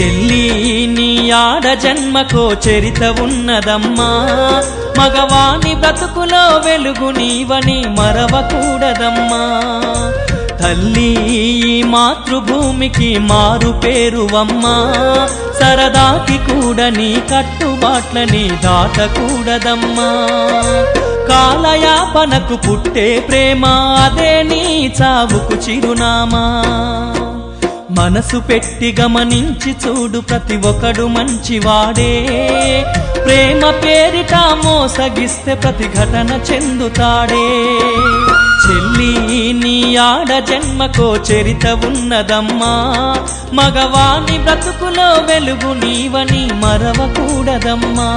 చెల్లి నీ ఆడ జన్మకో చరిత ఉన్నదమ్మా, మగవాని బ్రతుకులో వెలుగు నీవని మరవకూడదమ్మా. తల్లి ఈ మాతృభూమికి మారు పేరువమ్మా, సరదాకి కూడా నీ కట్టుబాట్లని దాటకూడదమ్మా. కాలయాపనకు పుట్టే ప్రేమ అదే నీ చావుకు చిరునామా. మనసు పెట్టి గమనించి చూడు ప్రతి ఒక్కడు మంచివాడే, ప్రేమ పేరిట మోసగిస్తే ప్రతిఘటన చెందుతాడే. చెల్లి నీ ఆడ జన్మకో చరిత ఉన్నదమ్మా, మగవాని బ్రతుకులో వెలుగు నీవని మరవకూడదమ్మా.